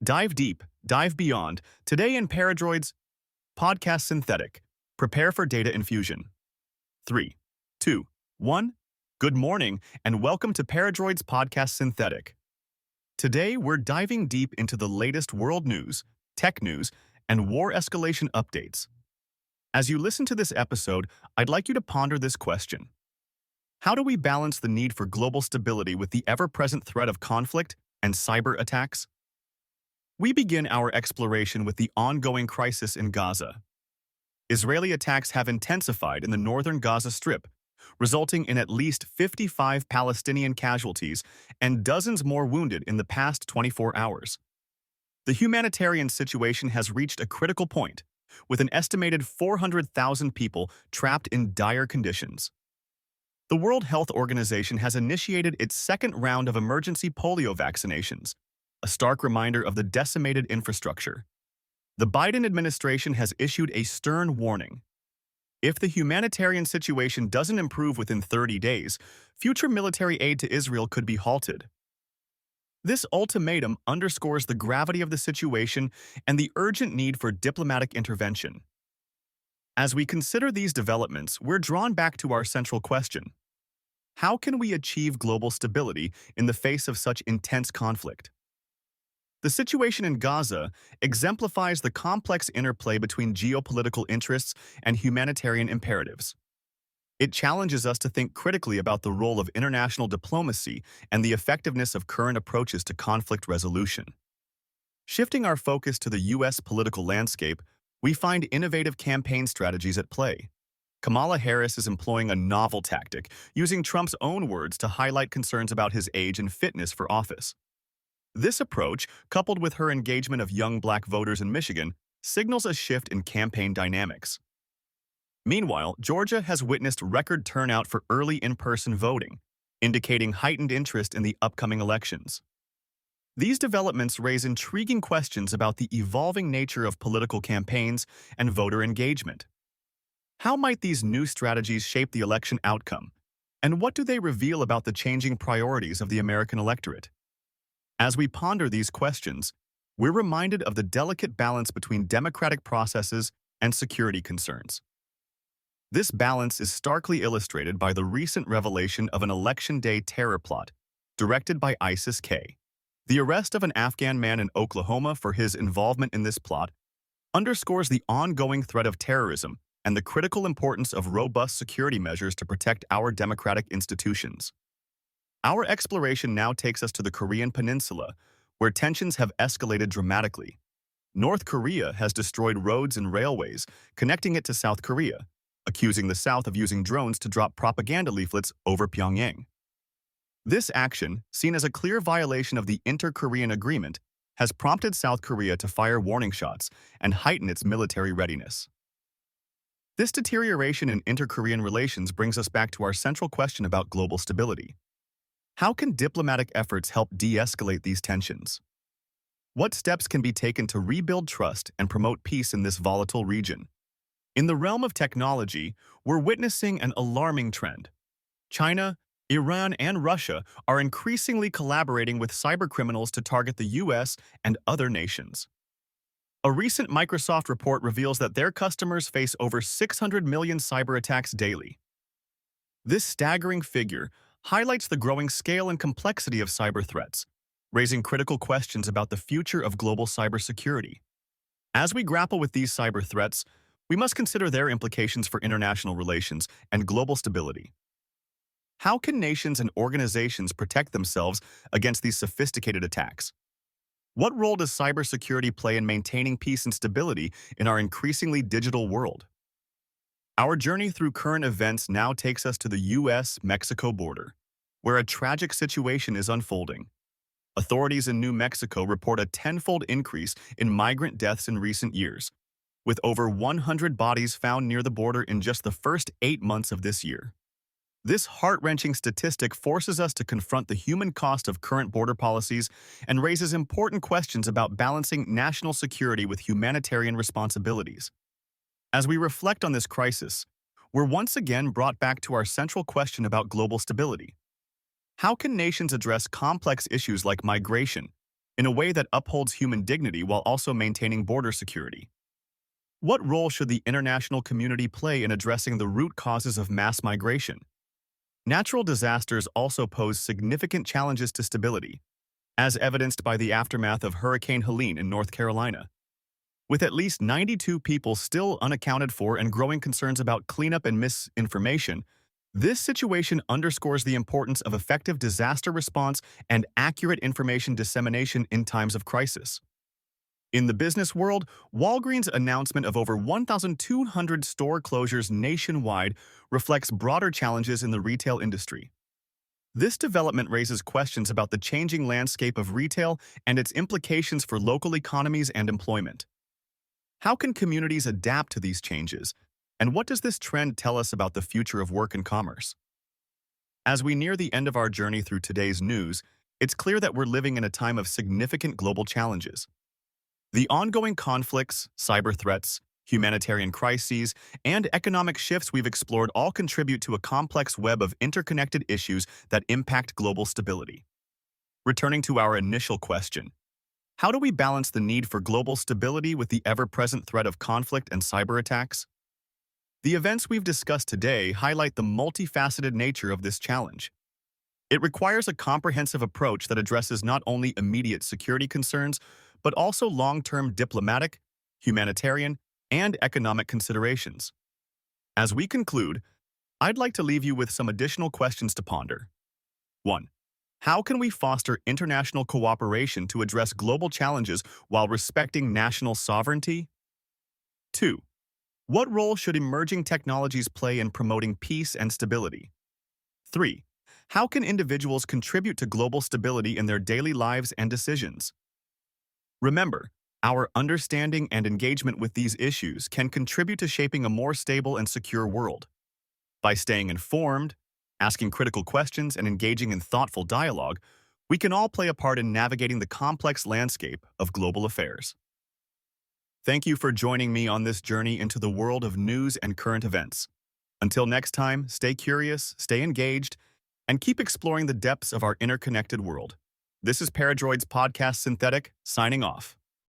Dive deep, dive beyond. Today in Paradroid's podcast synthetic. Prepare for data infusion. 3, 2, 1. Good morning and welcome to Paradroid's podcast synthetic. Today we're diving deep into the latest world news, tech news, and war escalation updates. As you listen to this episode, I'd like you to ponder this question. How do we balance the need for global stability with the ever-present threat of conflict and cyber attacks? We begin our exploration with the ongoing crisis in Gaza. Israeli attacks have intensified in the northern Gaza Strip, resulting in at least 55 Palestinian casualties and dozens more wounded in the past 24 hours. The humanitarian situation has reached a critical point, with an estimated 400,000 people trapped in dire conditions. The World Health Organization has initiated its second round of emergency polio vaccinations, a stark reminder of the decimated infrastructure. The Biden administration has issued a stern warning. If the humanitarian situation doesn't improve within 30 days, future military aid to Israel could be halted. This ultimatum underscores the gravity of the situation and the urgent need for diplomatic intervention. As we consider these developments, we're drawn back to our central question. How can we achieve global stability in the face of such intense conflict? The situation in Gaza exemplifies the complex interplay between geopolitical interests and humanitarian imperatives. It challenges us to think critically about the role of international diplomacy and the effectiveness of current approaches to conflict resolution. Shifting our focus to the U.S. political landscape, we find innovative campaign strategies at play. Kamala Harris is employing a novel tactic, using Trump's own words to highlight concerns about his age and fitness for office. This approach, coupled with her engagement of young black voters in Michigan, signals a shift in campaign dynamics. Meanwhile, Georgia has witnessed record turnout for early in-person voting, indicating heightened interest in the upcoming elections. These developments raise intriguing questions about the evolving nature of political campaigns and voter engagement. How might these new strategies shape the election outcome, and what do they reveal about the changing priorities of the American electorate? As we ponder these questions, we're reminded of the delicate balance between democratic processes and security concerns. This balance is starkly illustrated by the recent revelation of an election day terror plot directed by ISIS-K. The arrest of an Afghan man in Oklahoma for his involvement in this plot underscores the ongoing threat of terrorism and the critical importance of robust security measures to protect our democratic institutions. Our exploration now takes us to the Korean Peninsula, where tensions have escalated dramatically. North Korea has destroyed roads and railways, connecting it to South Korea, accusing the South of using drones to drop propaganda leaflets over Pyongyang. This action, seen as a clear violation of the Inter-Korean Agreement, has prompted South Korea to fire warning shots and heighten its military readiness. This deterioration in inter-Korean relations brings us back to our central question about global stability. How can diplomatic efforts help de-escalate these tensions? What steps can be taken to rebuild trust and promote peace in this volatile region? In the realm of technology, we're witnessing an alarming trend. China, Iran, and Russia are increasingly collaborating with cybercriminals to target the U.S. and other nations. A recent Microsoft report reveals that their customers face over 600 million cyber attacks daily. This staggering figure highlights the growing scale and complexity of cyber threats, raising critical questions about the future of global cybersecurity. As we grapple with these cyber threats, we must consider their implications for international relations and global stability. How can nations and organizations protect themselves against these sophisticated attacks? What role does cybersecurity play in maintaining peace and stability in our increasingly digital world? Our journey through current events now takes us to the U.S.-Mexico border, where a tragic situation is unfolding. Authorities in New Mexico report a tenfold increase in migrant deaths in recent years, with over 100 bodies found near the border in just the first 8 months of this year. This heart-wrenching statistic forces us to confront the human cost of current border policies and raises important questions about balancing national security with humanitarian responsibilities. As we reflect on this crisis, we're once again brought back to our central question about global stability. How can nations address complex issues like migration, in a way that upholds human dignity while also maintaining border security. What role should the international community play in addressing the root causes of mass migration? Natural disasters also pose significant challenges to stability, as evidenced by the aftermath of Hurricane Helene in North Carolina. With at least 92 people still unaccounted for and growing concerns about cleanup and misinformation, this situation underscores the importance of effective disaster response and accurate information dissemination in times of crisis. In the business world, Walgreens' announcement of over 1,200 store closures nationwide reflects broader challenges in the retail industry. This development raises questions about the changing landscape of retail and its implications for local economies and employment. How can communities adapt to these changes, and what does this trend tell us about the future of work and commerce? As we near the end of our journey through today's news, it's clear that we're living in a time of significant global challenges. The ongoing conflicts, cyber threats, humanitarian crises, and economic shifts we've explored all contribute to a complex web of interconnected issues that impact global stability. Returning to our initial question, how do we balance the need for global stability with the ever-present threat of conflict and cyber attacks? The events we've discussed today highlight the multifaceted nature of this challenge. It requires a comprehensive approach that addresses not only immediate security concerns, but also long-term diplomatic, humanitarian, and economic considerations. As we conclude, I'd like to leave you with some additional questions to ponder. 1. How can we foster international cooperation to address global challenges while respecting national sovereignty? 2. What role should emerging technologies play in promoting peace and stability? 3. How can individuals contribute to global stability in their daily lives and decisions? Remember, our understanding and engagement with these issues can contribute to shaping a more stable and secure world. By staying informed, asking critical questions, and engaging in thoughtful dialogue, we can all play a part in navigating the complex landscape of global affairs. Thank you for joining me on this journey into the world of news and current events. Until next time, stay curious, stay engaged, and keep exploring the depths of our interconnected world. This is Paradroid's podcast Synthetic, signing off.